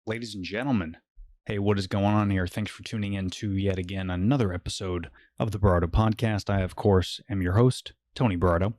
Ladies and gentlemen, hey, what is going on here? Thanks for tuning in to yet again another episode of the Broida Podcast. I, of course, am your host, Tony Broida.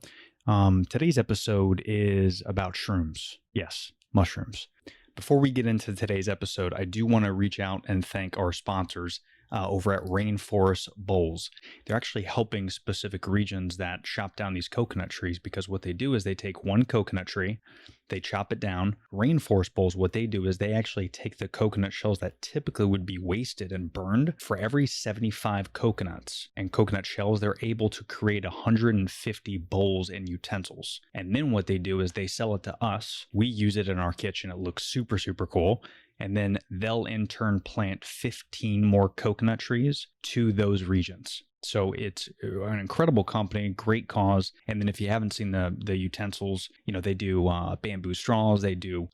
Today's episode is about shrooms. Yes, mushrooms. Before we get into today's episode, I do want to reach out and thank our sponsors over at Rainforest Bowls. They're actually helping specific regions that chop down these coconut trees, because what they do is they take one coconut tree, they chop it down. Rainforest Bowls, what they do is they actually take the coconut shells that typically would be wasted and burned. For every 75 coconuts and coconut shells, they're able to create 150 bowls and utensils. And then what they do is they sell it to us. We use it in our kitchen. It looks super, super cool. And then they'll in turn plant 15 more coconut trees to those regions. So it's an incredible company, great cause. And then if you haven't seen the utensils, they do bamboo straws, they do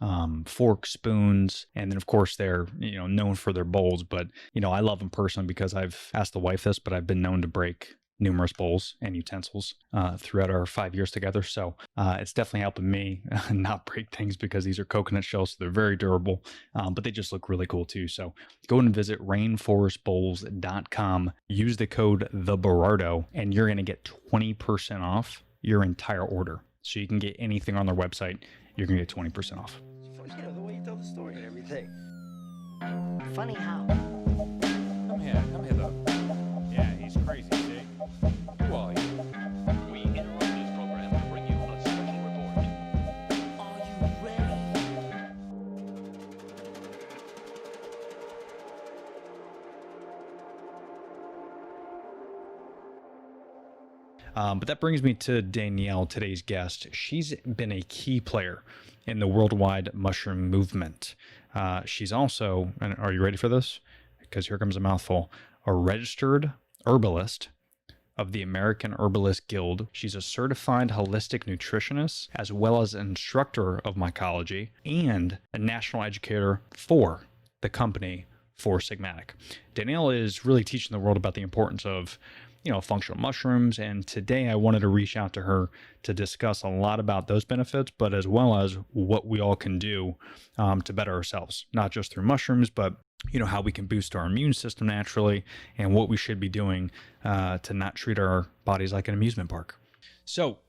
forks, spoons, and then of course they're known for their bowls. But I love them personally because I've asked the wife this, but I've been known to break numerous bowls and utensils throughout our 5 years together. So it's definitely helping me not break things, because these are coconut shells. So they're very durable, but they just look really cool too. So go and visit rainforestbowls.com. Use the code THEBERARDO and you're going to get 20% off your entire order. So you can get anything on their website. You're going to get 20% off. The way you tell the story and everything. Funny how. Come here though. Yeah, he's crazy, see? Who are you? We interrupt this program to bring you a special report. Are you ready? But that brings me to Danielle, today's guest. She's been a key player in the worldwide mushroom movement. She's also, and are you ready for this? Because here comes a mouthful, a registered herbalist of the American Herbalist Guild. She's a certified holistic nutritionist, as well as an instructor of mycology and a national educator for the company Four Sigmatic. Danielle is really teaching the world about the importance of functional mushrooms. And today I wanted to reach out to her to discuss a lot about those benefits, but as well as what we all can do to better ourselves, not just through mushrooms, but how we can boost our immune system naturally, and what we should be doing to not treat our bodies like an amusement park. So,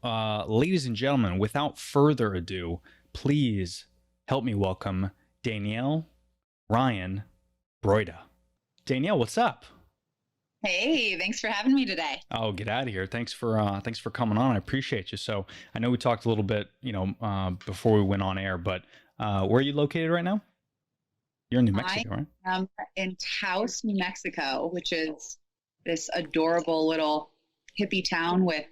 ladies and gentlemen, without further ado, please help me welcome Danielle Ryan Broida. Danielle, what's up? Hey, thanks for having me today. Oh, get out of here. Thanks for coming on. I appreciate you. So I know we talked a little bit, before we went on air, but where are you located right now? You're in New Mexico, right? I am in Taos, New Mexico, which is this adorable little hippie town with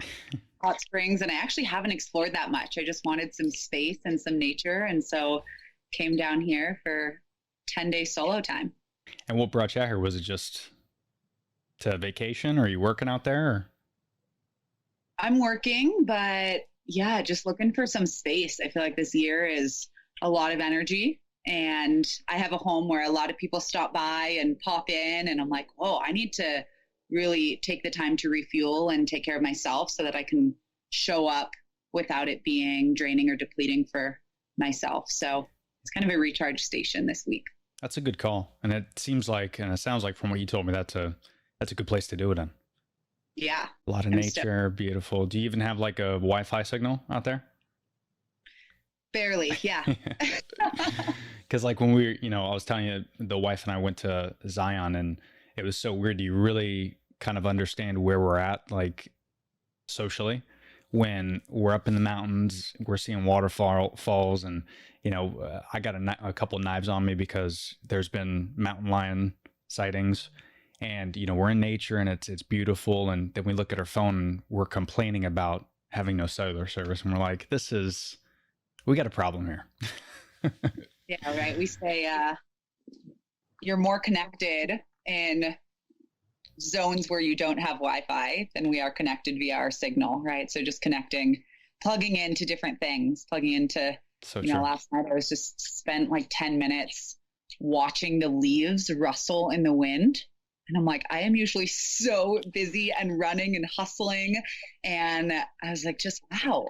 hot springs. And I actually haven't explored that much. I just wanted some space and some nature. And so came down here for 10-day solo time. And what brought you out here? Was it just to vacation, or are you working out there? Or? I'm working, but yeah, just looking for some space. I feel like this year is a lot of energy, and I have a home where a lot of people stop by and pop in, and I'm like, oh, I need to really take the time to refuel and take care of myself so that I can show up without it being draining or depleting for myself. So it's kind of a recharge station this week. That's a good call. And it seems like, and it sounds like from what you told me, that's a good place to do it in. Yeah. A lot of nature, beautiful. Do you even have like a Wi-Fi signal out there? Barely, yeah. Because like when I was telling you, the wife and I went to Zion, and it was so weird. You really kind of understand where we're at, like socially, when we're up in the mountains, we're seeing waterfalls, and I got a couple of knives on me because there's been mountain lion sightings. And, we're in nature, and it's beautiful. And then we look at our phone and we're complaining about having no cellular service. And we're like, we got a problem here. Yeah, right. We say you're more connected in zones where you don't have Wi-Fi than we are connected via our signal, right? So just plugging into different things, last night I was just spent like 10 minutes watching the leaves rustle in the wind. And I'm like, I am usually so busy and running and hustling. And I was like, just wow,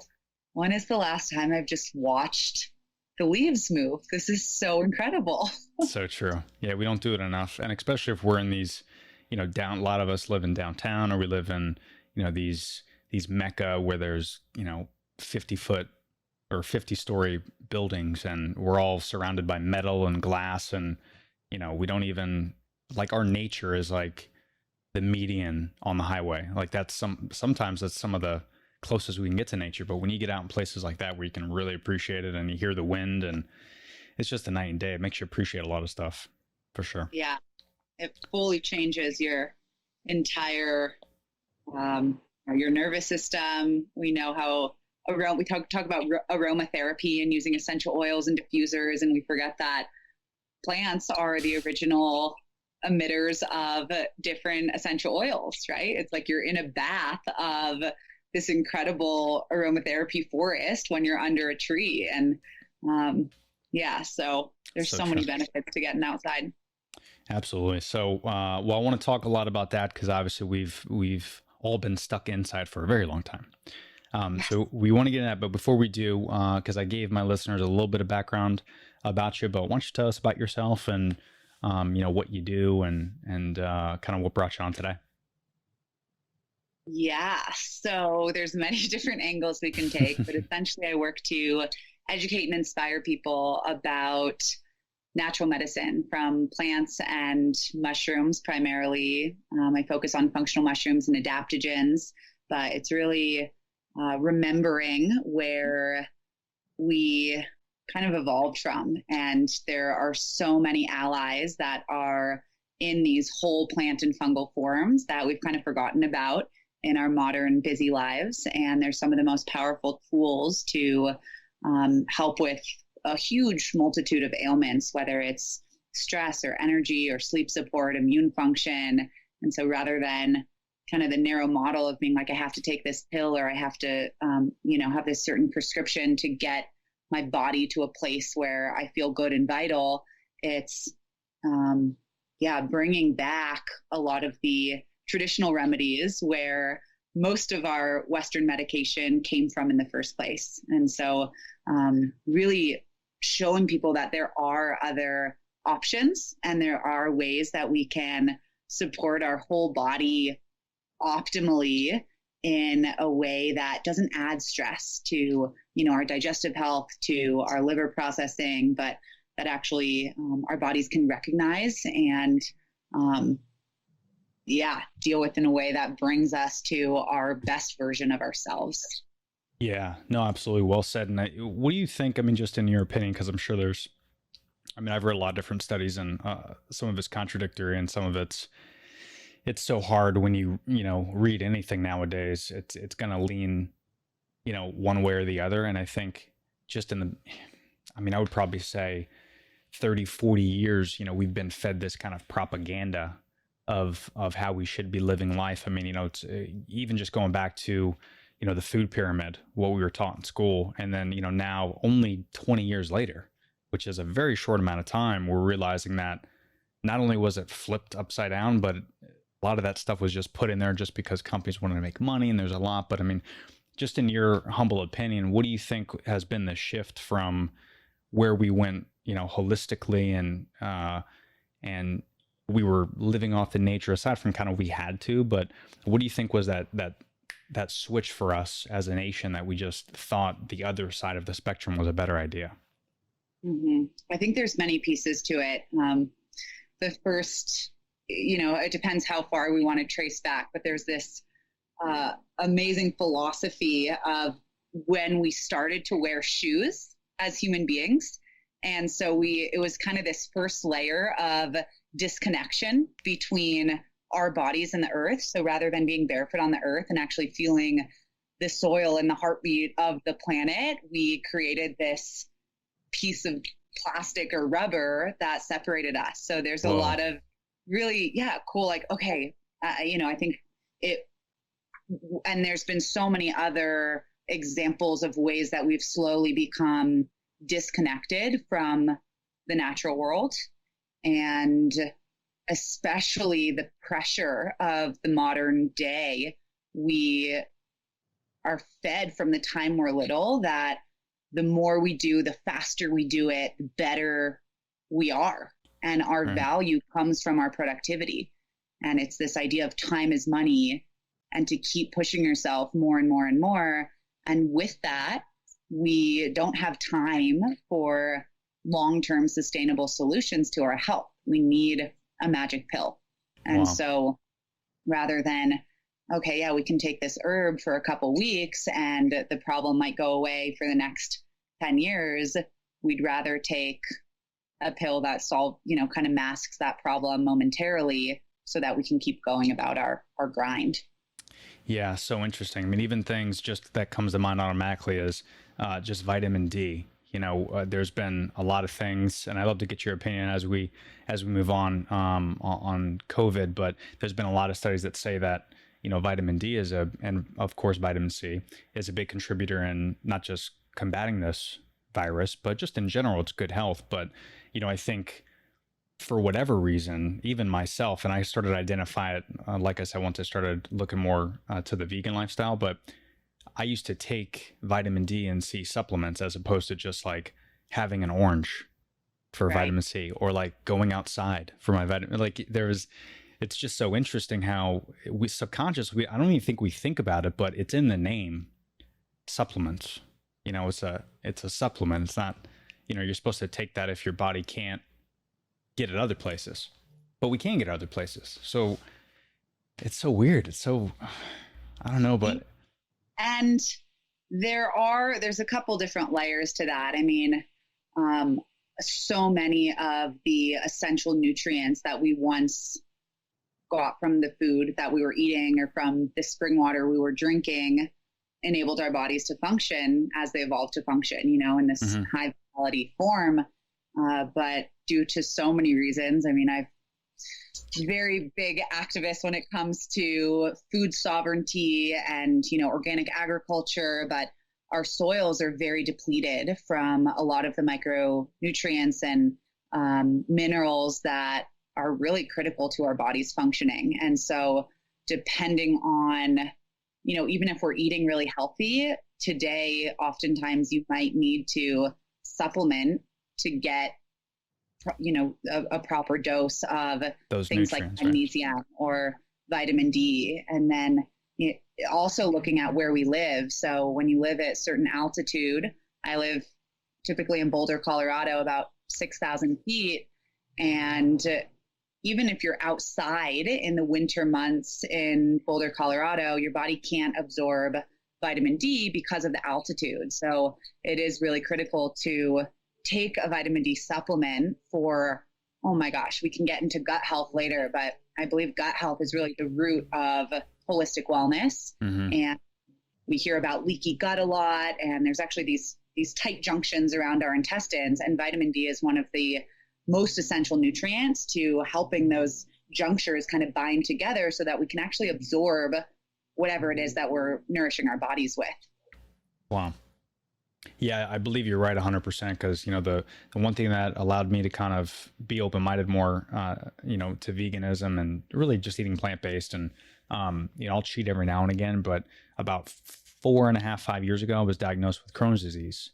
when is the last time I've just watched the leaves move. This is so incredible. So true. Yeah, we don't do it enough. And especially if we're in these, a lot of us live in downtown, or we live in, these mecca where there's, 50-foot or 50-story buildings, and we're all surrounded by metal and glass, and we don't even, like, our nature is like the median on the highway. Like, sometimes that's some of the closest we can get to nature. But when you get out in places like that where you can really appreciate it, and you hear the wind, and it's just a night and day, it makes you appreciate a lot of stuff, for sure. Yeah, it fully changes your entire your nervous system. We know how we talk about aromatherapy and using essential oils and diffusers, and we forget that plants are the original emitters of different essential oils, right? It's like you're in a bath of this incredible aromatherapy forest when you're under a tree. And so there's so many benefits to getting outside. Absolutely. So, I want to talk a lot about that, because obviously we've all been stuck inside for a very long time. So we want to get into that, but before we do, because I gave my listeners a little bit of background about you, but why don't you tell us about yourself and what you do, and kind of what brought you on today? Yeah, so there's many different angles we can take, but essentially I work to educate and inspire people about natural medicine from plants and mushrooms primarily. I focus on functional mushrooms and adaptogens, but it's really remembering where we kind of evolved from. And there are so many allies that are in these whole plant and fungal forms that we've kind of forgotten about in our modern busy lives. And they're some of the most powerful tools to help with a huge multitude of ailments, whether it's stress or energy or sleep support, immune function. And so rather than kind of the narrow model of being like, I have to take this pill, or I have to, have this certain prescription to get my body to a place where I feel good and vital, it's, bringing back a lot of the traditional remedies where most of our Western medication came from in the first place. And so really showing people that there are other options, and there are ways that we can support our whole body optimally in a way that doesn't add stress to, our digestive health, to our liver processing, but that actually our bodies can recognize and deal with in a way that brings us to our best version of ourselves. Yeah, no, absolutely. Well said. And what do you think, just in your opinion, because I'm sure I've read a lot of different studies, and some of it's contradictory, and some of it's so hard when you read anything nowadays. It's going to lean, one way or the other. And I think just I would probably say 30, 40 years, we've been fed this kind of propaganda of how we should be living life. It's even just going back to, the food pyramid, what we were taught in school. And then, now only 20 years later, which is a very short amount of time, we're realizing that not only was it flipped upside down, but a lot of that stuff was just put in there just because companies wanted to make money. And there's a lot, but just in your humble opinion, what do you think has been the shift from where we went, holistically, and we were living off the nature, aside from kind of we had to, but what do you think was that switch for us as a nation, that we just thought the other side of the spectrum was a better idea? Mm-hmm. I think there's many pieces to it. The first, it depends how far we want to trace back, but there's this amazing philosophy of when we started to wear shoes as human beings. And so it was kind of this first layer of disconnection between our bodies and the earth. So rather than being barefoot on the earth and actually feeling the soil and the heartbeat of the planet, we created this piece of plastic or rubber that separated us. So there's a lot of really, cool, like, okay, I think and there's been so many other examples of ways that we've slowly become disconnected from the natural world, and especially the pressure of the modern day. We are fed from the time we're little that the more we do, the faster we do it, the better we are. And our Right. value comes from our productivity. And it's this idea of time is money, and to keep pushing yourself more and more and more. And with that, we don't have time for long-term sustainable solutions to our health. We need a magic pill. And Wow. so rather than, okay, yeah, we can take this herb for a couple weeks and the problem might go away for the next 10 years, we'd rather take a pill that kind of masks that problem momentarily so that we can keep going about our grind. Yeah, so interesting. I mean, even things just that comes to mind automatically is just vitamin D. There's been a lot of things, and I'd love to get your opinion as we move on COVID. But there's been a lot of studies that say that vitamin D and of course vitamin C is a big contributor in not just combating this virus, but just in general, it's good health. But I think for whatever reason, even myself, and I started to identify it, like I said, once I started looking more to the vegan lifestyle, but I used to take vitamin D and C supplements as opposed to just like having an orange for Right. vitamin C, or like going outside for my vitamin. Like it's just so interesting how we subconsciously, I don't even think we think about it, but it's in the name, supplements. It's a supplement. It's not, you're supposed to take that if your body can't get it other places, but we can get it other places. So it's so weird. It's so, I don't know, but. And there's a couple different layers to that. I mean, so many of the essential nutrients that we once got from the food that we were eating or from the spring water we were drinking enabled our bodies to function as they evolved to function, in this high quality form. But due to so many reasons, I mean, I've very big activist when it comes to food sovereignty and, organic agriculture, but our soils are very depleted from a lot of the micronutrients and minerals that are really critical to our body's functioning. And so depending on, even if we're eating really healthy today, oftentimes you might need to supplement to get a proper dose of Those things like nutrients, right? magnesium or vitamin D. And then also looking at where we live. So when you live at certain altitude, I live typically in Boulder, Colorado, about 6,000 feet. And even if you're outside in the winter months in Boulder, Colorado, your body can't absorb vitamin D because of the altitude. So it is really critical to take a vitamin D supplement for, oh my gosh, we can get into gut health later, but I believe gut health is really the root of holistic wellness. And we hear about leaky gut a lot, and there's actually these tight junctions around our intestines, and vitamin D is one of the most essential nutrients to helping those junctures kind of bind together so that we can actually absorb whatever it is that we're nourishing our bodies with. Wow. Yeah, I believe you're right 100%, because, the one thing that allowed me to kind of be open-minded more, to veganism and really just eating plant-based, and, I'll cheat every now and again, but about 4.5, 5 years ago, I was diagnosed with Crohn's disease.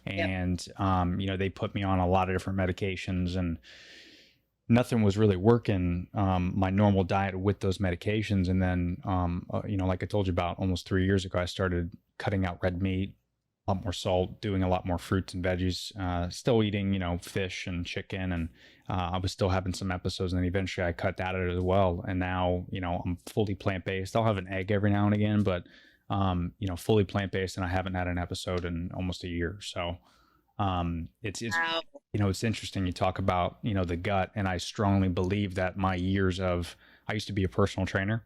And, they put me on a lot of different medications, and nothing was really working, my normal diet with those medications. And then, like I told you about almost 3 years ago, I started cutting out red meat, a lot more salt, doing a lot more fruits and veggies, still eating, fish and chicken. And I was still having some episodes, and then eventually I cut that out as well. And now, I'm fully plant-based. I'll have an egg every now and again, but, fully plant-based, and I haven't had an episode in almost a year. So it's Wow. it's interesting. You talk about, the gut, and I strongly believe that my years of, I used to be a personal trainer.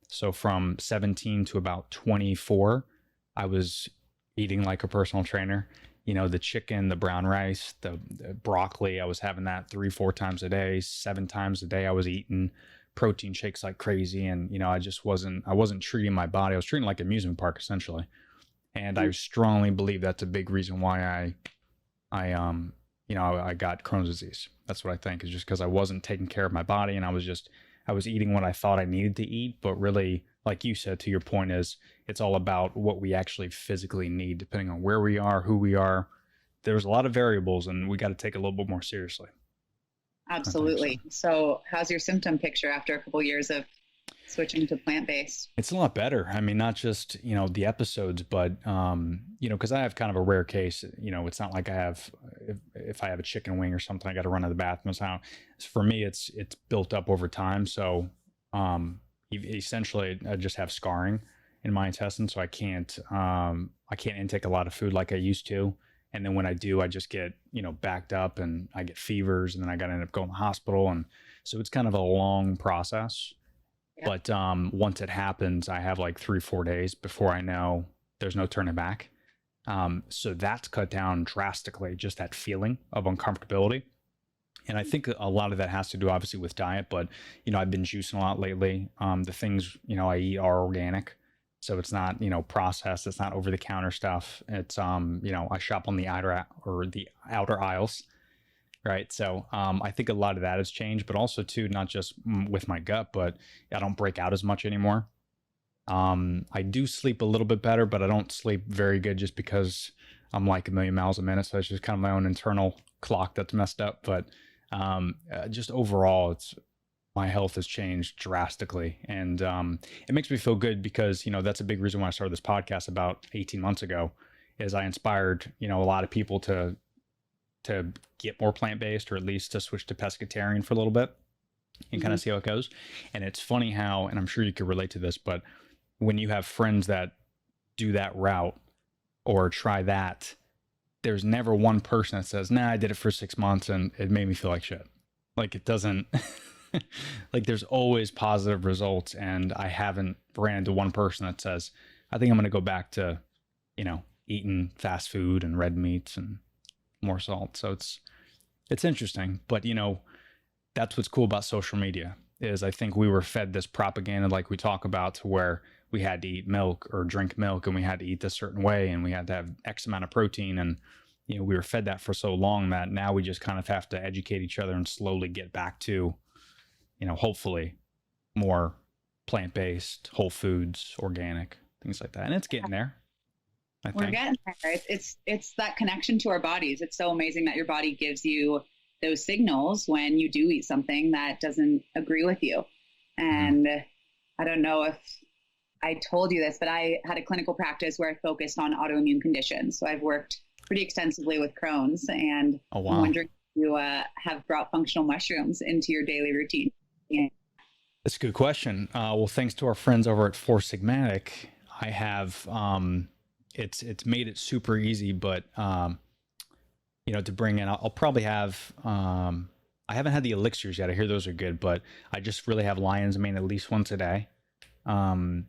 So from 17 to about 24, I was eating like a personal trainer. The chicken, the brown rice, the broccoli, I was having that 3-4 times a day, 7 times a day. I was eating protein shakes like crazy. And, I wasn't treating my body. I was treating like an amusement park, essentially. And I strongly believe that's a big reason why I got Crohn's disease. That's what I think, is just because I wasn't taking care of my body, and I was eating what I thought I needed to eat, but really like you said, to your point, is it's all about what we actually physically need, depending on where we are, who we are. There's a lot of variables, and we got to take it a little bit more seriously. Absolutely. So how's your symptom picture after a couple years of switching to plant-based? It's a lot better. I mean, not just, the episodes, but, because I have kind of a rare case, it's not like I have, if I have a chicken wing or something, I got to run to the bathroom. So for me, it's built up over time. So, essentially I just have scarring in my intestines. So I can't intake a lot of food like I used to. And then when I do, I just get, backed up and I get fevers, and then I got to end up going to the hospital. And so it's kind of a long process. Yeah. But once it happens, I have like 3-4 days before I know there's no turning back. So that's cut down drastically, just that feeling of uncomfortability. And I think a lot of that has to do obviously with diet, but, I've been juicing a lot lately. The things, I eat are organic. So it's not, processed. It's not over the counter stuff. It's, I shop on the outer aisles. Right. So I think a lot of that has changed, but also too, not just with my gut, but I don't break out as much anymore. I do sleep a little bit better, but I don't sleep very good just because I'm like a million miles a minute. So it's just kind of my own internal clock that's messed up. But just overall, my health has changed drastically. And it makes me feel good because, that's a big reason why I started this podcast about 18 months ago, is I inspired, a lot of people to get more plant-based, or at least to switch to pescatarian for a little bit and kind of see how it goes. And it's funny how, and I'm sure you could relate to this, but when you have friends that do that route or try that, there's never one person that says, nah, I did it for 6 months and it made me feel like shit. Like it doesn't, like there's always positive results. And I haven't ran into one person that says, I think I'm going to go back to, eating fast food and red meats and more salt. So it's interesting, but that's what's cool about social media, is I think we were fed this propaganda, like we talk about, to where we had to eat milk or drink milk, and we had to eat this certain way, and we had to have X amount of protein. And, we were fed that for so long that now we just kind of have to educate each other and slowly get back to, hopefully more plant-based, whole foods, organic, things like that. And it's getting there. We're getting there. It's that connection to our bodies. It's so amazing that your body gives you those signals when you do eat something that doesn't agree with you. And I don't know if I told you this, but I had a clinical practice where I focused on autoimmune conditions. So I've worked pretty extensively with Crohn's, and I'm wondering if you have brought functional mushrooms into your daily routine. Yeah. That's a good question. Well, thanks to our friends over at Four Sigmatic, I have, it's made it super easy, but, to bring in, I'll probably have, I haven't had the elixirs yet. I hear those are good, but I just really have lion's mane at least once a day. And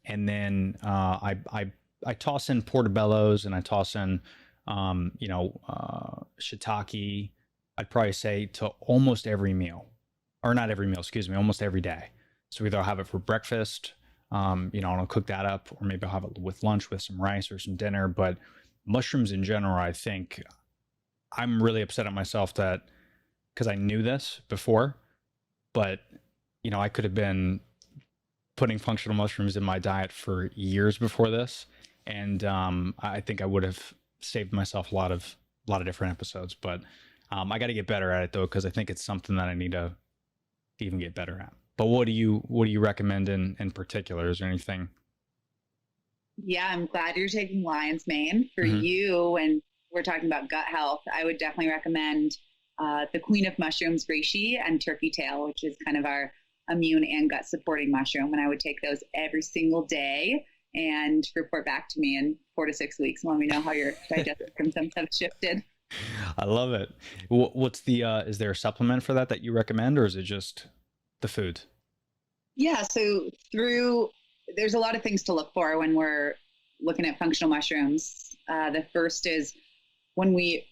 then, I toss in portobellos, and I toss in, shiitake. I'd probably say to almost every meal, or not every meal, excuse me, almost every day. So either I'll have it for breakfast, and I'll cook that up, or maybe I'll have it with lunch with some rice or some dinner. But mushrooms in general, I think I'm really upset at myself that, because I knew this before, but I could have been putting functional mushrooms in my diet for years before this. And I think I would have saved myself a lot of different episodes. But I got to get better at it though, because I think it's something that I need to even get better at. But what do you recommend in particular? Is there anything? Yeah, I'm glad you're taking lion's mane. For you, when we're talking about gut health, I would definitely recommend the queen of mushrooms, reishi, and turkey tail, which is kind of our immune and gut supporting mushroom. And I would take those every single day and report back to me in 4 to 6 weeks and let me know how your digestive symptoms have shifted. I love it. What's the, is there a supplement for that you recommend, or is it just the food? Yeah. So there's a lot of things to look for when we're looking at functional mushrooms. The first is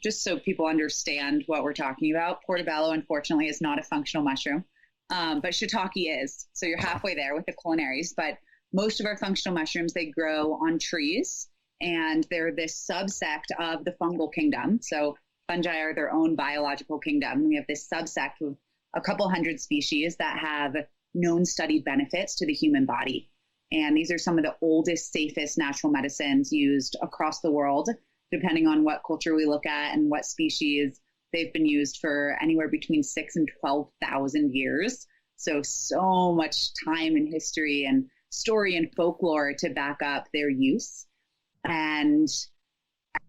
just so people understand what we're talking about, portobello, unfortunately, is not a functional mushroom. But shiitake is. So you're halfway there with the culinaries. But most of our functional mushrooms, they grow on trees, and they're this subsect of the fungal kingdom. So fungi are their own biological kingdom. We have this subsect of a couple hundred species that have known studied benefits to the human body. And these are some of the oldest, safest natural medicines used across the world, depending on what culture we look at and what species. They've been used for anywhere between 6,000 and 12,000 years. So much time and history and story and folklore to back up their use. And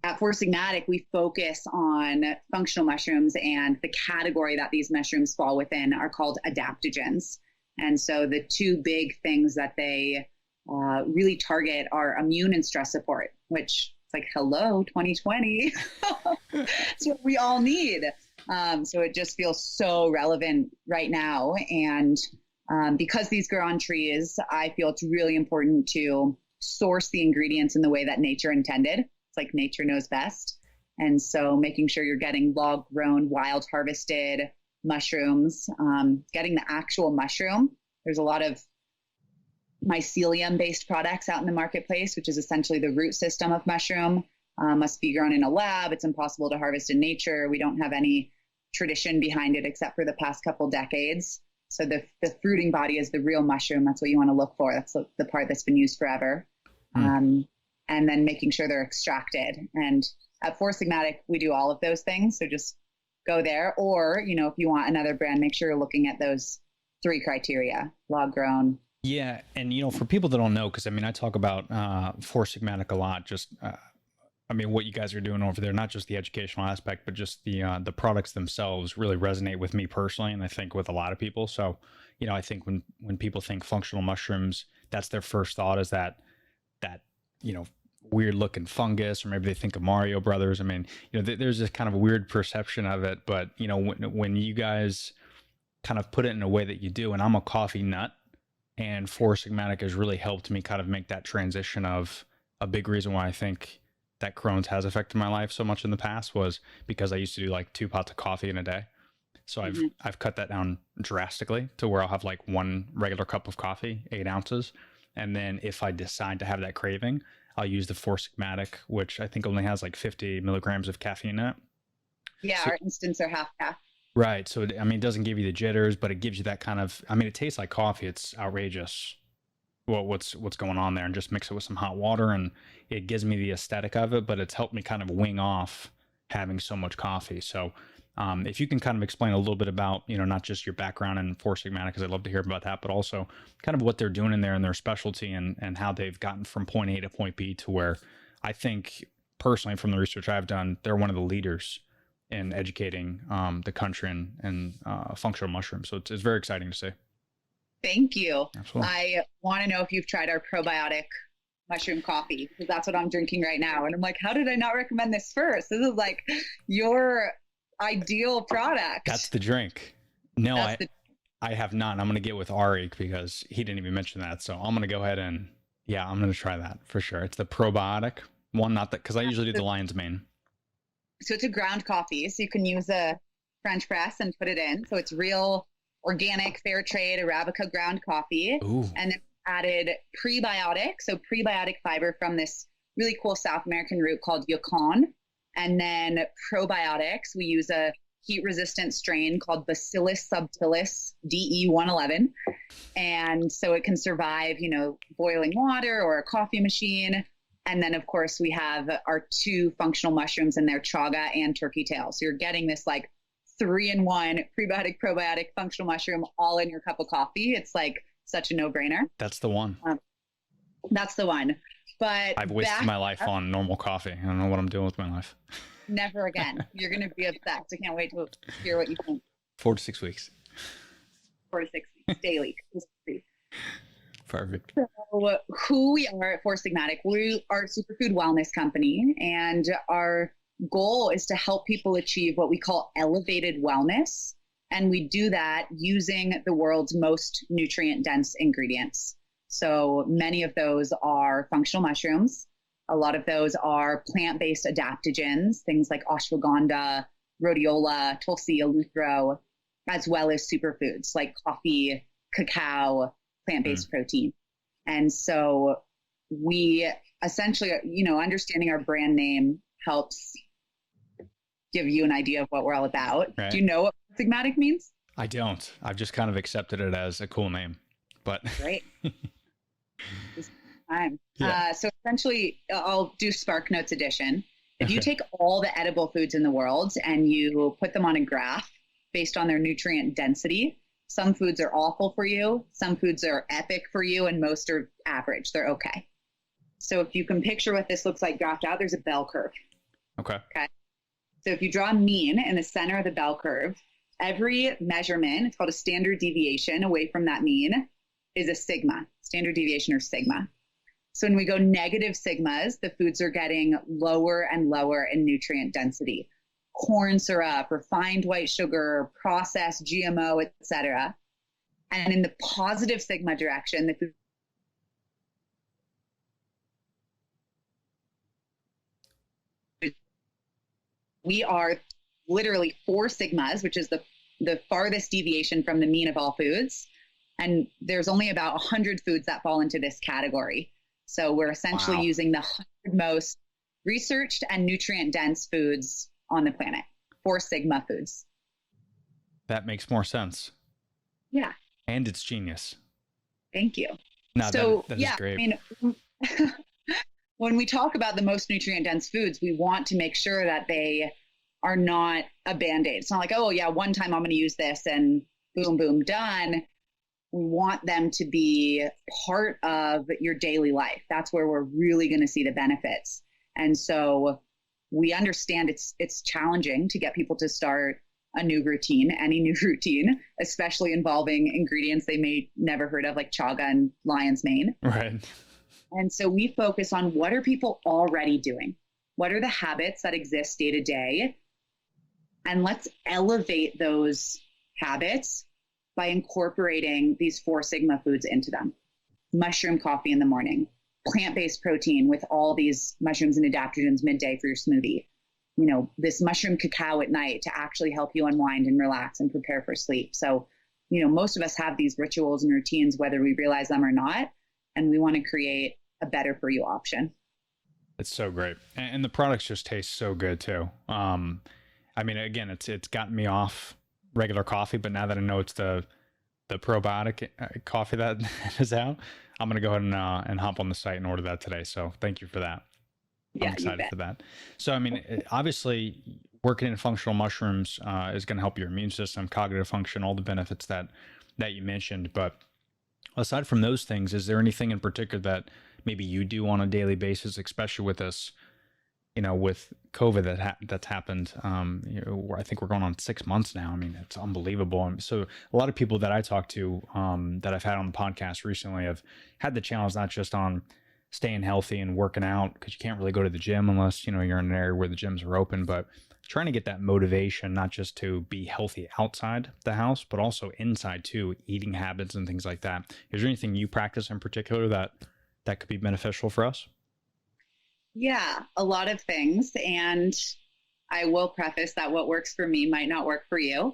at Four Sigmatic, we focus on functional mushrooms, and the category that these mushrooms fall within are called adaptogens. And so the two big things that they really target are immune and stress support, which it's like, hello, 2020. It's what we all need. So it just feels so relevant right now. And because these grow on trees, I feel it's really important to source the ingredients in the way that nature intended. It's like nature knows best. And so making sure you're getting log grown, wild harvested mushrooms, getting the actual mushroom. There's a lot of mycelium based products out in the marketplace, which is essentially the root system of mushroom. Must be grown in a lab. It's impossible to harvest in nature. We don't have any tradition behind it except for the past couple decades. So the fruiting body is the real mushroom. That's what you want to look for. That's the part that's been used forever. And then making sure they're extracted. And at Four Sigmatic, we do all of those things. So just go there. Or, if you want another brand, make sure you're looking at those 3 criteria: log grown. Yeah. And, for people that don't know, because I talk about Four Sigmatic a lot, just, what you guys are doing over there, not just the educational aspect, but just the products themselves really resonate with me personally. And I think with a lot of people. So, I think when people think functional mushrooms, that's their first thought, is that weird looking fungus, or maybe they think of Mario Brothers. There's this kind of weird perception of it, but when you guys kind of put it in a way that you do, and I'm a coffee nut, and Four Sigmatic has really helped me kind of make that transition. Of a big reason why I think that Crohn's has affected my life so much in the past was because I used to do like 2 pots of coffee in a day. So I've cut that down drastically to where I'll have like 1 regular cup of coffee, 8 ounces. And then if I decide to have that craving, I'll use the Four Sigmatic, which I think only has like 50 milligrams of caffeine in it. Yeah, So, our instants are half caff. right. So, it doesn't give you the jitters, but it gives you that kind of, it tastes like coffee. It's outrageous what's going on there, and just mix it with some hot water, and it gives me the aesthetic of it, but it's helped me kind of wing off having so much coffee. So if you can kind of explain a little bit about, not just your background in Four Sigmatic, because I'd love to hear about that, but also kind of what they're doing in there and their specialty, and how they've gotten from point A to point B to where I think personally, from the research I've done, they're one of the leaders in educating the country and functional mushrooms. So it's very exciting to see. Thank you. Absolutely. I want to know if you've tried our probiotic mushroom coffee, because that's what I'm drinking right now. And I'm like, how did I not recommend this first? This is like your ideal product. That's the drink. No, I have not. I'm going to get with Ari because he didn't even mention that. So I'm going to go ahead and, I'm going to try that for sure. It's the probiotic one, not that, because I usually do the lion's mane. So it's a ground coffee. So you can use a French press and put it in. So it's real organic, fair trade, Arabica ground coffee. Ooh. And then added prebiotic. So prebiotic fiber from this really cool South American root called yacon. And then probiotics, we use a heat-resistant strain called Bacillus subtilis DE111. And so it can survive, boiling water or a coffee machine. And then, of course, we have our 2 functional mushrooms in there, chaga and turkey tail. So you're getting this like 3-in-1 prebiotic, probiotic, functional mushroom all in your cup of coffee. It's like such a no-brainer. That's the one. That's the one. But I've wasted my life on normal coffee. I don't know what I'm doing with my life. Never again. You're going to be obsessed. I can't wait to hear what you think. 4 to 6 weeks. 4 to 6 weeks daily. Perfect. So who we are at Four Sigmatic, we are a superfood wellness company, and our goal is to help people achieve what we call elevated wellness. And we do that using the world's most nutrient dense ingredients. So many of those are functional mushrooms. A lot of those are plant-based adaptogens, things like ashwagandha, rhodiola, tulsi, eleuthero, as well as superfoods like coffee, cacao, plant-based protein. And so we essentially, understanding our brand name helps give you an idea of what we're all about. Right. Do you know what Sigmatic means? I don't. I've just kind of accepted it as a cool name, but right. This time. Yeah. So essentially, I'll do Spark Notes edition. If you Okay. take all the edible foods in the world and you put them on a graph based on their nutrient density, some foods are awful for you, some foods are epic for you, and most are average. They're okay. So if you can picture what this looks like graphed out, there's a bell curve. Okay. Okay. So if you draw a mean in the center of the bell curve, every measurement, it's called a standard deviation away from that mean, is a sigma, standard deviation or sigma. So when we go negative sigmas, the foods are getting lower and lower in nutrient density. Corn syrup, refined white sugar, processed GMO, etc. And in the positive sigma direction, the food we are literally 4 sigmas, which is the farthest deviation from the mean of all foods. And there's only about 100 foods that fall into this category. So we're essentially Wow. using the 100 most researched and nutrient dense foods on the planet, 4 sigma foods. That makes more sense. Yeah, And it's genius. thank you. No, So that is yeah, great. I mean, when we talk about the most nutrient dense foods, we want to make sure that they are not a band-aid. It's not like, oh yeah, one time I'm going to use this and boom, boom, done. We want them to be part of your daily life. That's where we're really going to see the benefits. And so we understand it's challenging to get people to start a new routine, any new routine, especially involving ingredients they may never heard of, like chaga and lion's mane. Right. And so we focus on what are people already doing? What are the habits that exist day to day? And let's elevate those habits by incorporating these 4 sigma foods into them. Mushroom coffee in the morning, plant-based protein with all these mushrooms and adaptogens midday for your smoothie. You know, this mushroom cacao at night to actually help you unwind and relax and prepare for sleep. So, you know, most of us have these rituals and routines, whether we realize them or not. And we want to create a better for you option. It's so great. And the products just taste so good too. I mean, again, it's gotten me off regular coffee, but now that I know it's the probiotic coffee that is out, I'm going to go ahead and hop on the site and order that today. So thank you for that. Yeah, I'm you excited bet. for that. So, I mean, obviously working in functional mushrooms is going to help your immune system, cognitive function, all the benefits that you mentioned. But aside from those things, is there anything in particular that maybe you do on a daily basis, especially with this, you know, with COVID that's happened? You know, I think we're going on 6 months now. I mean, it's unbelievable. And so a lot of people that I talk to that I've had on the podcast recently have had the challenge not just on staying healthy and working out, because you can't really go to the gym unless, you know, you're in an area where the gyms are open, but trying to get that motivation, not just to be healthy outside the house, but also inside too, eating habits and things like that. Is there anything you practice in particular that could be beneficial for us? Yeah, a lot of things. And I will preface that what works for me might not work for you.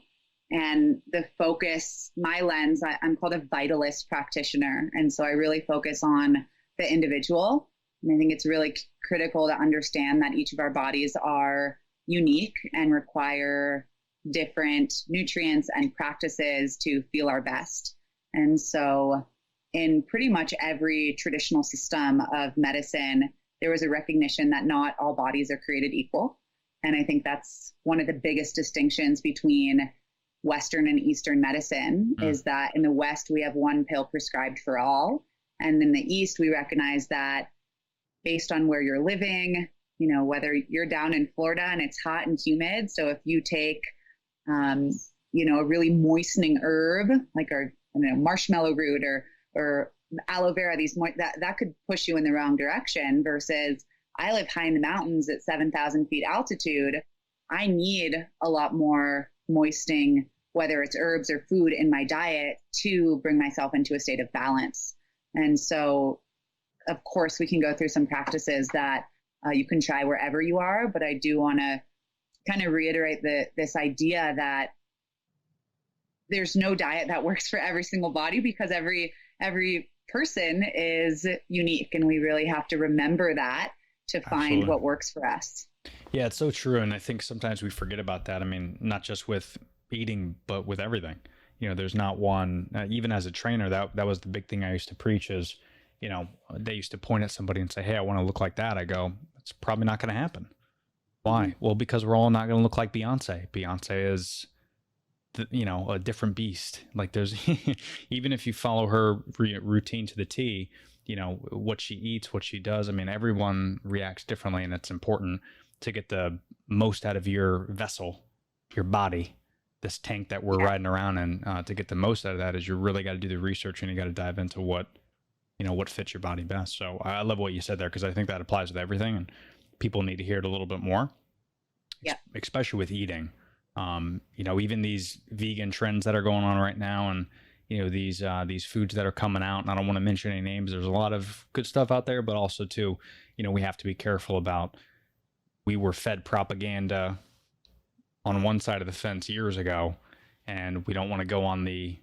And the focus, my lens, I'm called a vitalist practitioner. And so I really focus on the individual. And I think it's really critical to understand that each of our bodies are unique and require different nutrients and practices to feel our best. And so in pretty much every traditional system of medicine, there was a recognition that not all bodies are created equal. And I think that's one of the biggest distinctions between Western and Eastern medicine is that in the West, we have one pill prescribed for all. And in the East, we recognize that based on where you're living, you know, whether you're down in Florida and it's hot and humid. So if you take, you know, a really moistening herb, like our, I don't know, marshmallow root or aloe vera, that could push you in the wrong direction versus I live high in the mountains at 7,000 feet altitude. I need a lot more moistening, whether it's herbs or food in my diet to bring myself into a state of balance. And so, of course, we can go through some practices that you can try wherever you are, but I do want to kind of reiterate this idea that there's no diet that works for every single body because every person is unique, and we really have to remember that to find Absolutely. what works for us. Yeah, it's so true. And I think sometimes we forget about that. I mean, not just with eating, but with everything. You know, there's not one, even as a trainer, that was the big thing I used to preach is, they used to point at somebody and say, hey, I want to look like that. I go, it's probably not going to happen. Why? Well, because we're all not going to look like Beyonce. Beyonce is, a different beast. Like there's, even if you follow her routine to the T, what she eats, what she does. I mean, everyone reacts differently, and it's important to get the most out of your vessel, your body, this tank that we're riding around in. To get the most out of that is you really got to do the research, and you got to dive into what fits your body best. So I love what you said there, because I think that applies with everything, and people need to hear it a little bit more. Yeah. Especially with eating. Even these vegan trends that are going on right now, and these foods that are coming out, and I don't want to mention any names. There's a lot of good stuff out there, but also too, we have to be careful about, we were fed propaganda on one side of the fence years ago, and we don't want to go on the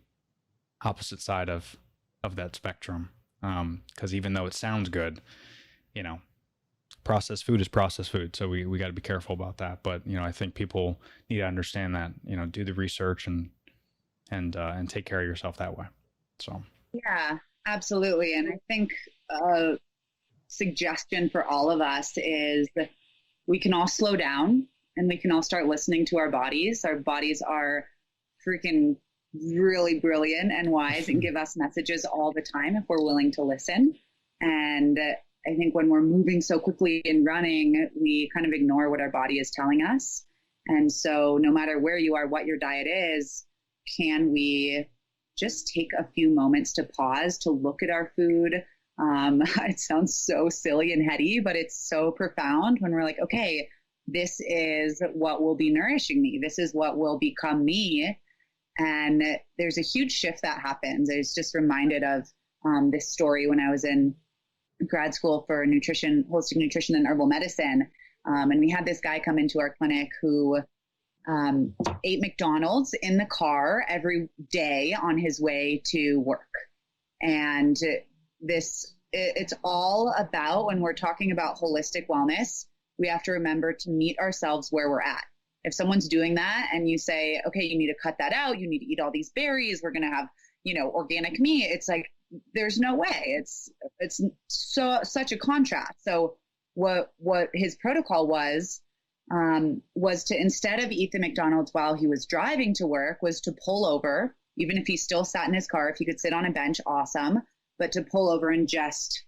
opposite side of that spectrum. Because even though it sounds good, processed food is processed food. So we got to be careful about that. But, I think people need to understand that, do the research and take care of yourself that way. So. Yeah, absolutely. And I think a suggestion for all of us is that we can all slow down, and we can all start listening to our bodies. Our bodies are freaking really brilliant and wise and give us messages all the time if we're willing to listen. And I think when we're moving so quickly and running, we kind of ignore what our body is telling us. And so no matter where you are, what your diet is, can we just take a few moments to pause, to look at our food? It sounds so silly and heady, but it's so profound when we're like, okay, this is what will be nourishing me. This is what will become me. And there's a huge shift that happens. I was just reminded of this story when I was in grad school for nutrition, holistic nutrition and herbal medicine. And we had this guy come into our clinic who ate McDonald's in the car every day on his way to work. And it's all about, when we're talking about holistic wellness, we have to remember to meet ourselves where we're at. If someone's doing that and you say, okay, you need to cut that out, you need to eat all these berries, we're going to have, organic meat. It's like, there's no way. It's such a contrast. So what his protocol was to, instead of eat the McDonald's while he was driving to work, was to pull over, even if he still sat in his car. If he could sit on a bench, awesome. But to pull over and just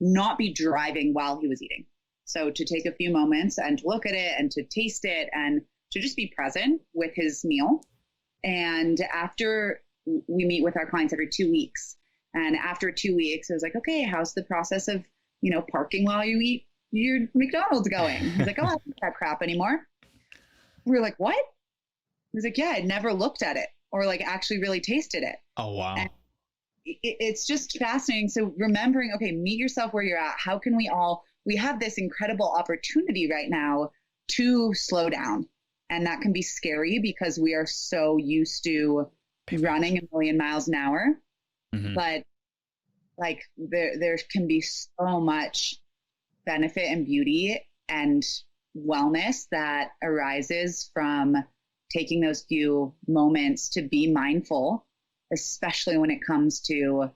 not be driving while he was eating. So to take a few moments and to look at it and to taste it and to just be present with his meal. And after, we meet with our clients every 2 weeks. And after 2 weeks, I was like, okay, how's the process of, parking while you eat your McDonald's going? He's like, oh, I don't eat that crap anymore. We were like, what? He was like, yeah, I never looked at it or like actually really tasted it. Oh, wow. And it's just fascinating. So remembering, okay, meet yourself where you're at. How can we have this incredible opportunity right now to slow down. And that can be scary because we are so used to running a million miles an hour. Mm-hmm. But like there can be so much benefit and beauty and wellness that arises from taking those few moments to be mindful, especially when it comes to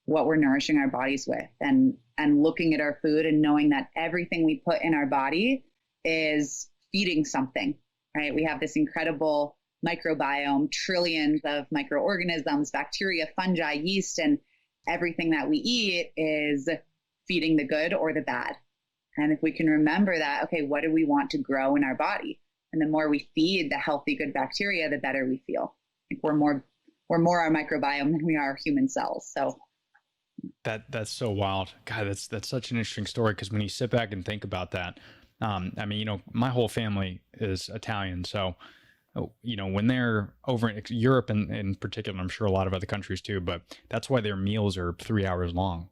what we're nourishing our bodies with, and looking at our food and knowing that everything we put in our body is feeding something, right? We have this incredible microbiome, trillions of microorganisms, bacteria, fungi, yeast, and everything that we eat is feeding the good or the bad. And if we can remember that, okay, what do we want to grow in our body? And the more we feed the healthy, good bacteria, the better we feel. Like we're more our microbiome than we are human cells. So that's so wild. God, that's such an interesting story, because when you sit back and think about that, I mean, my whole family is Italian. So, when they're over in Europe in particular, I'm sure a lot of other countries too, but that's why their meals are 3 hours long.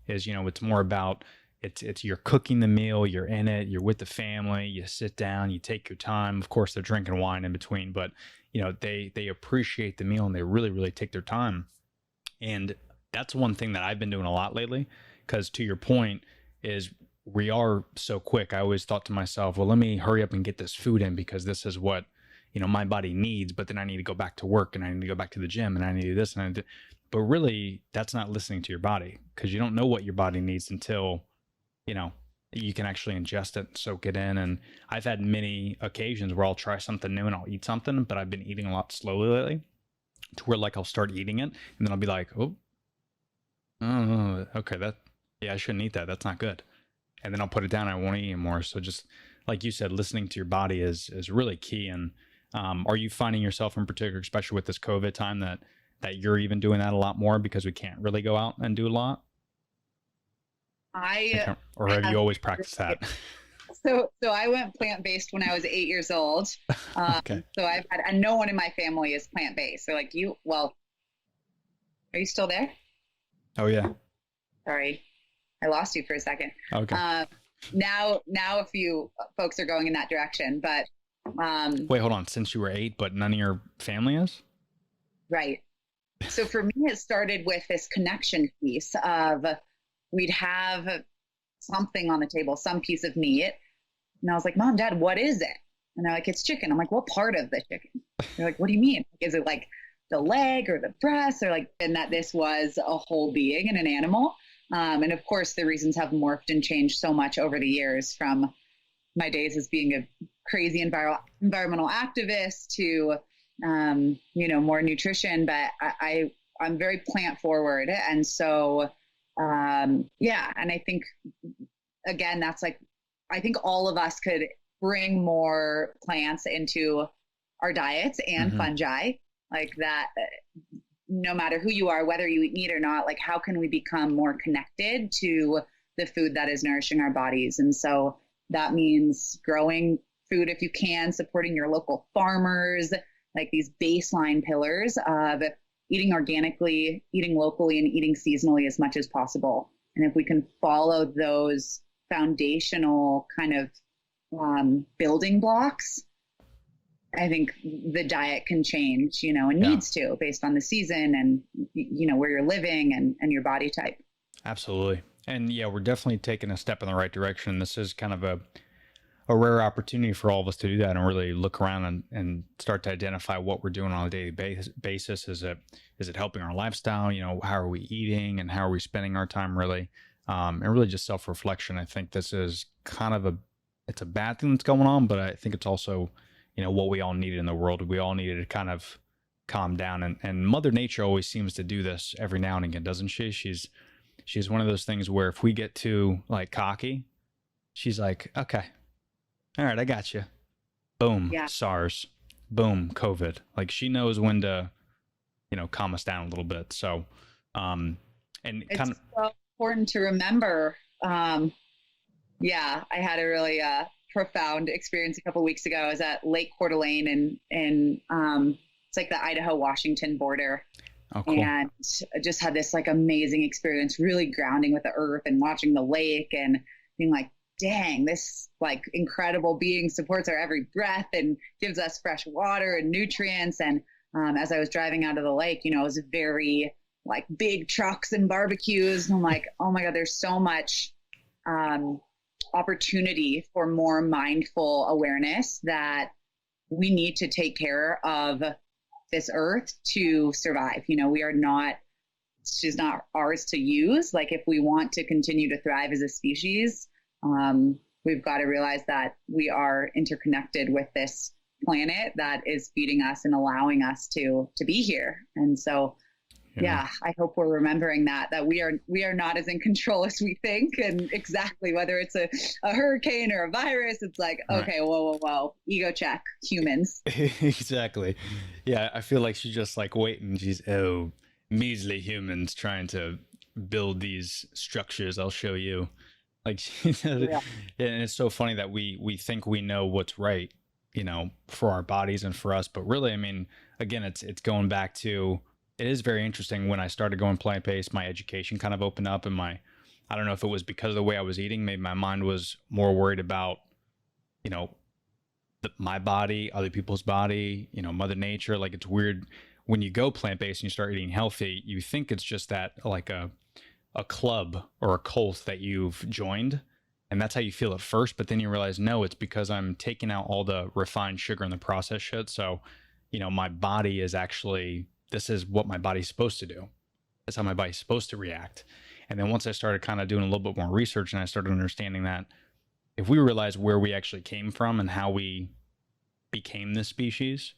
It's more about, it's you're cooking the meal, you're in it, you're with the family, you sit down, you take your time. Of course, they're drinking wine in between, but they appreciate the meal and they really, really take their time. And that's one thing that I've been doing a lot lately, because to your point is, we are so quick. I always thought to myself, well, let me hurry up and get this food in because this is what, my body needs, but then I need to go back to work and I need to go back to the gym and I need to do this. But really, that's not listening to your body, because you don't know what your body needs until, you know, you can actually ingest it and soak it in. And I've had many occasions where I'll try something new and I'll eat something, but I've been eating a lot slowly lately, to where like I'll start eating it and then I'll be like, oh, okay, I shouldn't eat that. That's not good. And then I'll put it down. I won't eat anymore. So just like you said, listening to your body is really key. And are you finding yourself in particular, especially with this COVID time, that you're even doing that a lot more because we can't really go out and do a lot? Or have you always practiced that? So I went plant-based when I was 8 years old. Okay. So and no one in my family is plant-based. So like are you still there? Oh yeah. Sorry, I lost you for a second. Okay. Now a few folks are going in that direction, but wait, hold on. Since you were 8, but none of your family is? Right. So for me, it started with this connection piece of, we'd have something on the table, some piece of meat. And I was like, Mom, Dad, what is it? And they're like, it's chicken. I'm like, what part of the chicken? They're like, what do you mean? Is it like the leg or the breast? Or like, and that this was a whole being and an animal. And of course, the reasons have morphed and changed so much over the years, from my days as being a crazy environmental activist to, more nutrition. But I'm very plant forward. And so, and I think, again, that's like, I think all of us could bring more plants into our diets and fungi, like that. No matter who you are, whether you eat meat or not, like how can we become more connected to the food that is nourishing our bodies? And so that means growing food if you can, supporting your local farmers, like these baseline pillars of eating organically, eating locally, and eating seasonally as much as possible. And if we can follow those foundational kind of building blocks, I think the diet can change, and needs to, based on the season and, where you're living and your body type. Absolutely. And yeah, we're definitely taking a step in the right direction. This is kind of a rare opportunity for all of us to do that and really look around and start to identify what we're doing on a daily basis. Is it helping our lifestyle? How are we eating and how are we spending our time really? And really just self-reflection. I think this is kind of it's a bad thing that's going on, but I think it's also, what we all needed in the world. We all needed to kind of calm down, and Mother Nature always seems to do this every now and again, doesn't she? She's one of those things where if we get too like cocky, she's like, okay, all right, I got you. Boom, yeah. SARS. Boom, COVID. Like she knows when to, calm us down a little bit. So, and it's kind of so important to remember. I had a really profound experience a couple of weeks ago. I was at Lake Coeur d'Alene and it's like the Idaho-Washington border. Oh, cool. And I just had this like amazing experience, really grounding with the earth and watching the lake and being like, dang, this like incredible being supports our every breath and gives us fresh water and nutrients. And as I was driving out of the lake, it was very like big trucks and barbecues. And I'm like, oh my God, there's so much opportunity for more mindful awareness that we need to take care of this earth to survive. She's not ours to use. Like if we want to continue to thrive as a species, we've got to realize that we are interconnected with this planet that is feeding us and allowing us to be here. And so, I hope we're remembering that we are not as in control as we think. And exactly whether it's a hurricane or a virus, it's like, okay, whoa, ego check, humans. Exactly. Yeah. I feel like she's just like waiting. She's, measly humans trying to build these structures. I'll show you. Like, and it's so funny that we think we know what's right, for our bodies and for us. But really, I mean, again, it's going back to, it is very interesting. When I started going plant-based, my education kind of opened up, and I don't know if it was because of the way I was eating, maybe my mind was more worried about, my body, other people's body, Mother Nature. Like it's weird when you go plant-based and you start eating healthy, you think it's just that like a club or a cult that you've joined. And that's how you feel at first. But then you realize, no, it's because I'm taking out all the refined sugar and the processed shit. So, my body is actually, this is what my body's supposed to do. That's how my body's supposed to react. And then once I started kind of doing a little bit more research and I started understanding that if we realize where we actually came from and how we became this species,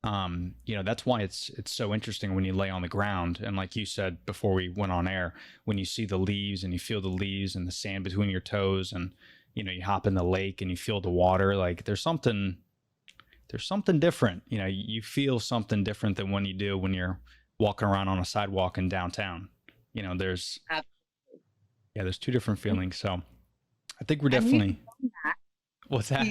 that's why it's so interesting when you lay on the ground. And like you said before we went on air, when you see the leaves and you feel the leaves and the sand between your toes, and you hop in the lake and you feel the water, like there's something different. You feel something different than when you're walking around on a sidewalk in downtown. There's two different feelings. So I think we're definitely. What's that?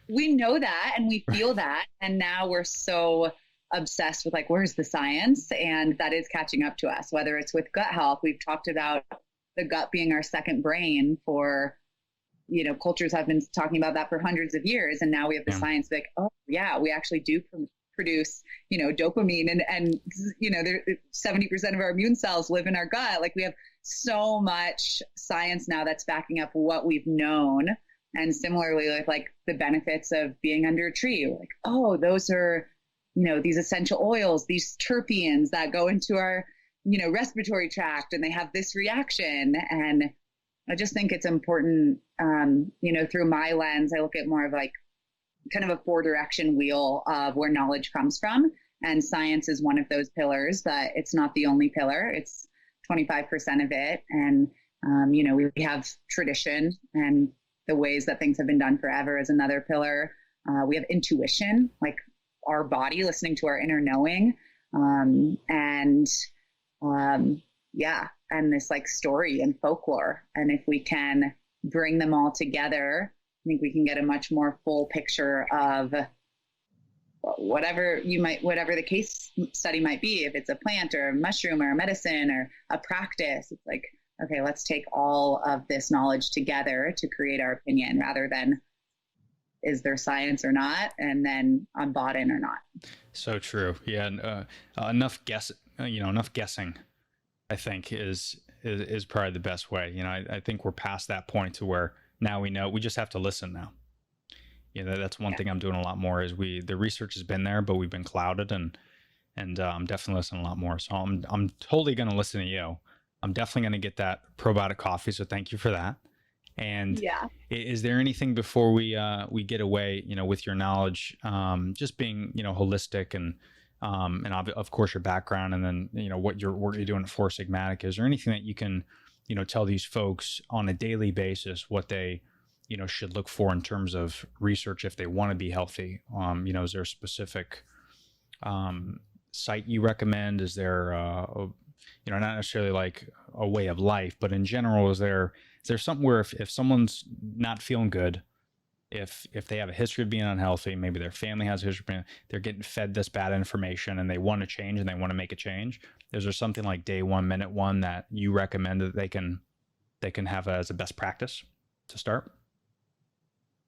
We know that and we feel that, and now we're so obsessed with like, where's the science? And that is catching up to us, whether it's with gut health. We've talked about the gut being our second brain for, cultures have been talking about that for hundreds of years. And now we have the science like, oh yeah, we actually do produce, dopamine and 70% of our immune cells live in our gut. Like we have so much science now that's backing up what we've known. And similarly, like the benefits of being under a tree, like, oh, those are, these essential oils, these terpenes that go into our, respiratory tract, and they have this reaction. And I just think it's important, through my lens, I look at more of like kind of a 4-direction wheel of where knowledge comes from. And science is one of those pillars, but it's not the only pillar. It's 25% of it. And, we have tradition and the ways that things have been done forever is another pillar. We have intuition, like our body listening to our inner knowing. And this like story and folklore. And if we can bring them all together, I think we can get a much more full picture of whatever the case study might be. If it's a plant or a mushroom or a medicine or a practice, it's like, okay, let's take all of this knowledge together to create our opinion rather than is there science or not, and then I'm bought in or not. So true. Yeah. And, enough guessing, I think is probably the best way. I think we're past that point to where now we know we just have to listen now. That's one thing I'm doing a lot more is the research has been there, but we've been clouded and I'm definitely listening a lot more. So I'm totally going to listen to you. I'm definitely going to get that probiotic coffee. So thank you for that. And is there anything before we get away, with your knowledge, just being, holistic and of course your background and then, what you're doing at Four Sigmatic, is there anything that you can, tell these folks on a daily basis what they, should look for in terms of research if they want to be healthy? Is there a specific site you recommend? Is there not necessarily like a way of life, but in general, is there something where if someone's not feeling good, if they have a history of being unhealthy, maybe their family has a history of being, they're getting fed this bad information and they want to change and they want to make a change, is there something like day 1, minute 1 that you recommend that they can have as a best practice to start?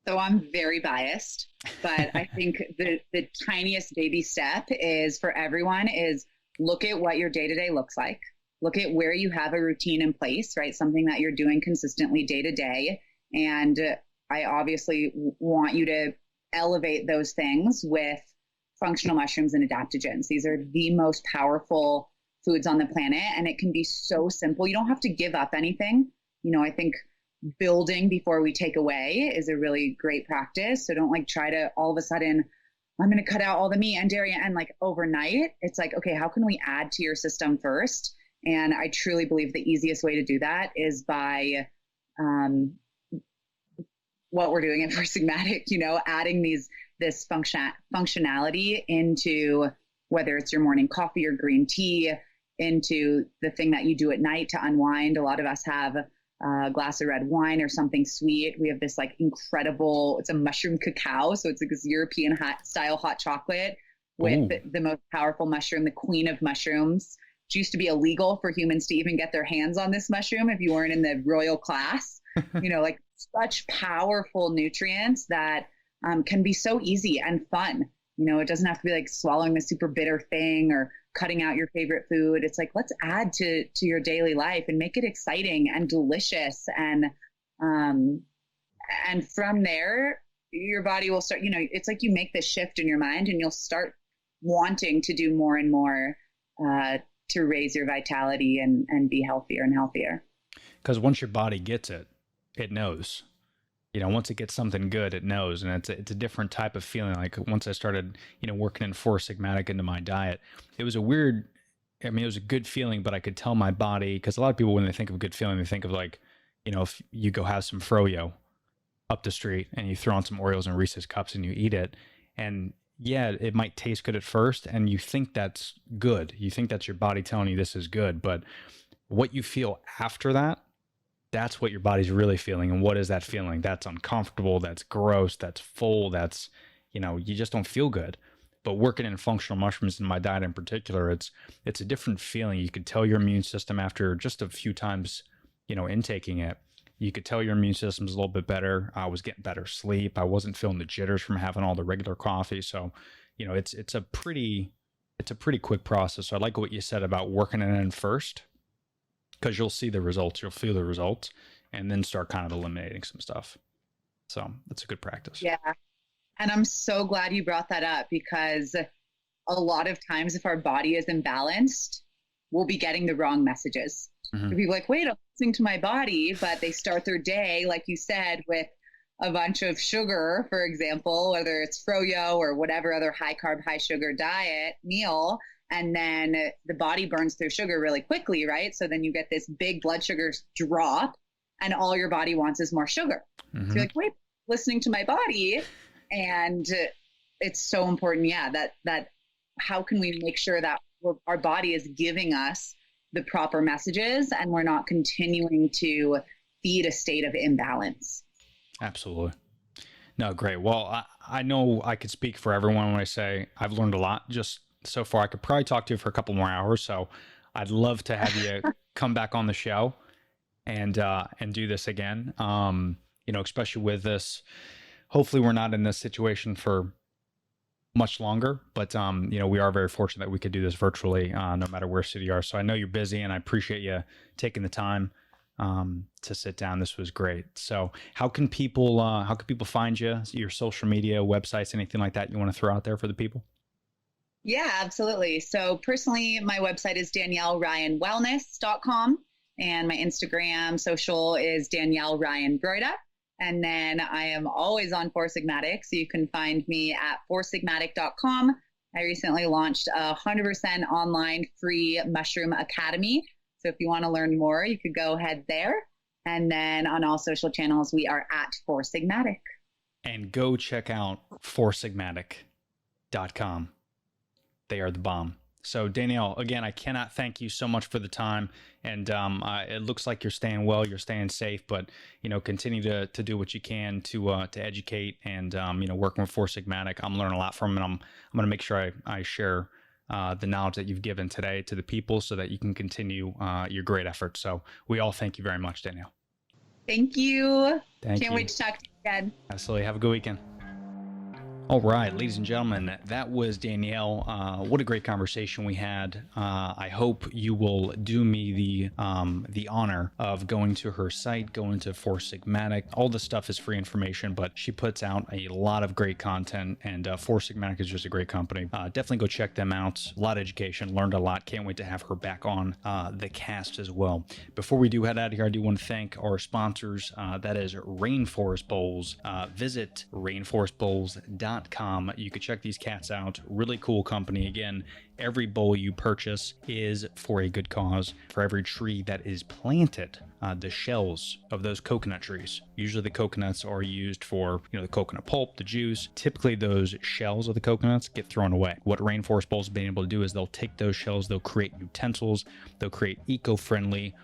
So I'm very biased, but I think the tiniest baby step is for everyone is look at what your day-to-day looks like. Look at where you have a routine in place, right? Something that you're doing consistently day to day. And I obviously want you to elevate those things with functional mushrooms and adaptogens. These are the most powerful foods on the planet, and it can be so simple. You don't have to give up anything. I think building before we take away is a really great practice. So don't like try to all of a sudden, I'm going to cut out all the meat and dairy and like overnight. It's like, okay, how can we add to your system first? And I truly believe the easiest way to do that is by what we're doing at FourSigmatic, adding this functionality into whether it's your morning coffee or green tea, into the thing that you do at night to unwind. A lot of us have a glass of red wine or something sweet. We have this like incredible, it's a mushroom cacao. So it's like this European style hot chocolate with the most powerful mushroom, the queen of mushrooms. It used to be illegal for humans to even get their hands on this mushroom if you weren't in the royal class. Like such powerful nutrients that can be so easy and fun. It doesn't have to be like swallowing a super bitter thing or cutting out your favorite food. It's like, let's add to your daily life and make it exciting and delicious. And from there, your body will start, it's like you make this shift in your mind and you'll start wanting to do more and more to raise your vitality and be healthier and healthier. Because once your body gets it, it knows. Once it gets something good, it knows. And it's a different type of feeling. Like once I started, working in Four Sigmatic into my diet, it was it was a good feeling, but I could tell my body, because a lot of people, when they think of good feeling, they think of like, if you go have some froyo up the street and you throw on some Oreos and Reese's cups and you eat it. And yeah, it might taste good at first. And you think that's good. You think that's your body telling you this is good. But what you feel after that, that's what your body's really feeling. And what is that feeling? That's uncomfortable. That's gross. That's full. That's, you just don't feel good. But working in functional mushrooms in my diet in particular, it's a different feeling. You could tell your immune system after just a few times, intaking it, you could tell your immune system's a little bit better. I was getting better sleep. I wasn't feeling the jitters from having all the regular coffee. So, it's a pretty quick process. So I like what you said about working it in first, because you'll see the results, you'll feel the results, and then start kind of eliminating some stuff. So that's a good practice. Yeah. And I'm so glad you brought that up, because a lot of times if our body is imbalanced, we'll be getting the wrong messages. Mm-hmm. People like, wait, I'm listening to my body, but they start their day, like you said, with a bunch of sugar, for example, whether it's froyo or whatever other high carb, high sugar diet meal. And then the body burns through sugar really quickly, right? So then you get this big blood sugar drop and all your body wants is more sugar. Mm-hmm. So you're like, wait, listening to my body. And it's so important. Yeah. That how can we make sure that our body is giving us the proper messages and we're not continuing to feed a state of imbalance? Absolutely. No, great. Well, I know I could speak for everyone when I say I've learned a lot just so far. I could probably talk to you for a couple more hours. So I'd love to have you come back on the show and do this again. Especially with this, hopefully we're not in this situation for much longer, but we are very fortunate that we could do this virtually, no matter where city you are. So I know you're busy and I appreciate you taking the time to sit down. This was great. So how can people find you, your social media, websites, anything like that you want to throw out there for the people? Yeah, absolutely. So personally, my website is DanielleRyanWellness.com, and my Instagram social is Danielle Ryan Broida. And then I am always on Four Sigmatic, so you can find me at FourSigmatic.com. I recently launched a 100% online free mushroom academy. So if you want to learn more, you could go ahead there. And then on all social channels, we are at Four Sigmatic. And go check out FourSigmatic.com. They are the bomb. So Danielle, again, I cannot thank you so much for the time. And it looks like you're staying well, you're staying safe, but continue to do what you can to educate and working with Four Sigmatic. I'm learning a lot from it. I'm going to make sure I share the knowledge that you've given today to the people so that you can continue your great efforts. So we all thank you very much, Danielle. Thank you. Can't wait to talk to you again. Absolutely. Have a good weekend. All right, ladies and gentlemen, that was Danielle. What a great conversation we had. I hope you will do me the honor of going to her site, going to Four Sigmatic. All the stuff is free information, but she puts out a lot of great content, and Four Sigmatic is just a great company. Definitely go check them out. A lot of education, learned a lot. Can't wait to have her back on the cast as well. Before we do head out of here, I do want to thank our sponsors. That is Rainforest Bowls. Visit rainforestbowls.com. You can check these cats out. Really cool company. Again, every bowl you purchase is for a good cause. For every tree that is planted, the shells of those coconut trees, usually the coconuts are used for the coconut pulp, the juice. Typically those shells of the coconuts get thrown away. What Rainforest Bowls have been able to do is they'll take those shells, they'll create utensils, they'll create eco-friendly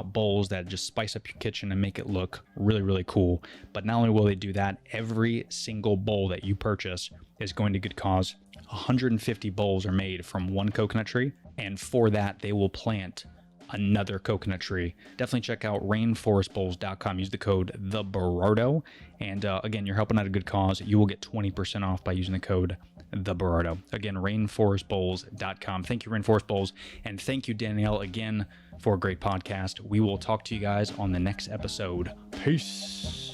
bowls that just spice up your kitchen and make it look really, really cool. But not only will they do that, every single bowl that you purchase is going to good cause. 150 bowls are made from one coconut tree, and for that they will plant another coconut tree. Definitely check out rainforestbowls.com. Use the code TheBarardo, and again, you're helping out a good cause. You will get 20% off by using the code TheBarardo. Again, rainforestbowls.com. Thank you, Rainforest Bowls, and thank you, Danielle, again for a great podcast. We will talk to you guys on the next episode. Peace.